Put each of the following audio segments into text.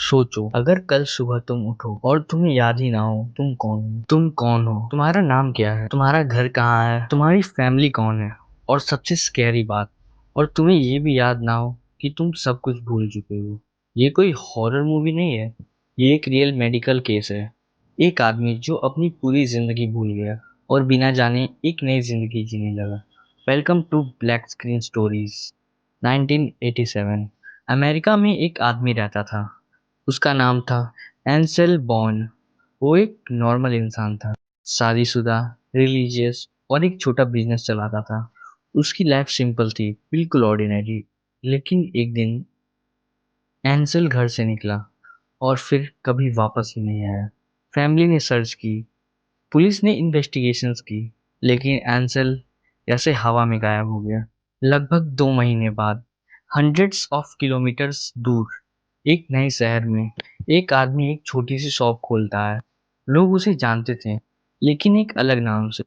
सोचो, अगर कल सुबह तुम उठो और तुम्हें याद ही ना हो तुम कौन हो, तुम्हारा नाम क्या है, तुम्हारा घर कहाँ है, तुम्हारी फैमिली कौन है, और सबसे स्कैरी बात, और तुम्हें ये भी याद ना हो कि तुम सब कुछ भूल चुके हो। ये कोई हॉरर मूवी नहीं है, ये एक रियल मेडिकल केस है। एक आदमी जो अपनी पूरी जिंदगी भूल गया और बिना जाने एक नई जिंदगी जीने लगा। Welcome to black screen stories. 1987 America में एक आदमी रहता था। उसका नाम था एंसेल बॉर्न। वो एक नॉर्मल इंसान था, शादीशुदा, रिलीजियस और एक छोटा बिजनेस चलाता था। उसकी लाइफ सिंपल थी, बिल्कुल ऑर्डिनरी। लेकिन एक दिन एंसेल घर से निकला और फिर कभी वापस ही नहीं आया। फैमिली ने सर्च की, पुलिस ने इन्वेस्टिगेशंस की, लेकिन एंसेल ऐसे हवा में गायब हो गया। लगभग 2 महीने बाद, हंड्रेड्स ऑफ किलोमीटर्स दूर, एक नए शहर में एक आदमी एक छोटी सी शॉप खोलता है। लोग उसे जानते थे, लेकिन एक अलग नाम से,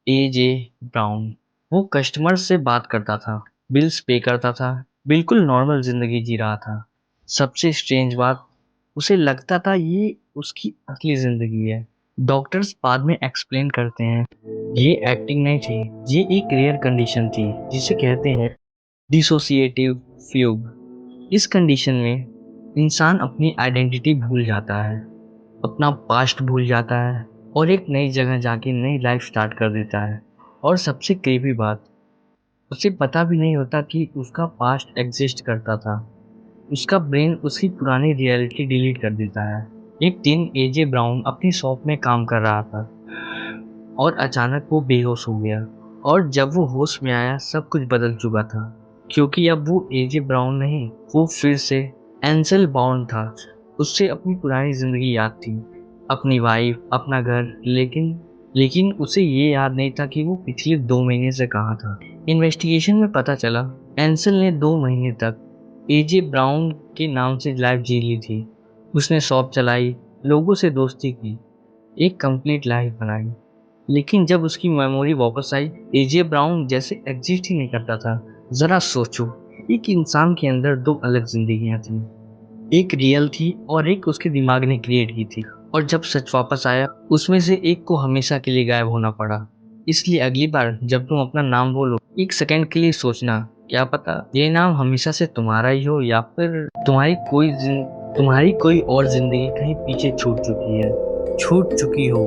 AJ ब्राउन। वो कस्टमर से बात करता था, बिल्स पे करता था, बिल्कुल नॉर्मल जिंदगी जी रहा था। सबसे स्ट्रेंज बात, उसे लगता था ये उसकी असली जिंदगी है। डॉक्टर्स बाद में एक्सप्लेन करते हैं, ये एक्टिंग नहीं थी, ये एक रेयर कंडीशन थी जिसे कहते हैं डिसोसिएटिव फ्यूग। इस कंडीशन में इंसान अपनी आइडेंटिटी भूल जाता है, अपना पास्ट भूल जाता है और एक नई जगह जाके नई लाइफ स्टार्ट कर देता है। और सबसे क्रीपी बात, उसे पता भी नहीं होता कि उसका पास्ट एग्जिस्ट करता था। उसका ब्रेन उसकी पुरानी रियलिटी डिलीट कर देता है। एक दिन AJ ब्राउन अपनी शॉप में काम कर रहा था और अचानक वो बेहोश हो गया। और जब वो होश में आया, सब कुछ बदल चुका था, क्योंकि अब वो AJ ब्राउन नहीं, वो फिर से एंसेल बाउंड था। उससे अपनी पुरानी जिंदगी याद थी, अपनी वाइफ, अपना घर, लेकिन उसे ये याद नहीं था कि वो पिछले 2 महीने से कहाँ था। इन्वेस्टिगेशन में पता चला, एंसेल ने 2 महीने तक AJ ब्राउन के नाम से लाइफ जी ली थी। उसने शॉप चलाई, लोगों से दोस्ती की, एक कंप्लीट लाइफ बनाई। लेकिन जब उसकी मेमोरी वापस आई, AJ ब्राउन जैसे एग्जिस्ट ही नहीं करता था। जरा सोचो, एक इंसान के अंदर दो अलग जिंदगियां थी, एक रियल थी और एक उसके दिमाग ने क्रिएट की थी। और जब सच वापस आया, उसमें से एक को हमेशा के लिए गायब होना पड़ा। इसलिए अगली बार जब तुम अपना नाम बोलो, एक सेकंड के लिए सोचना, क्या पता ये नाम हमेशा से तुम्हारा ही हो, या फिर तुम्हारी कोई और जिंदगी कहीं पीछे छूट चुकी हो।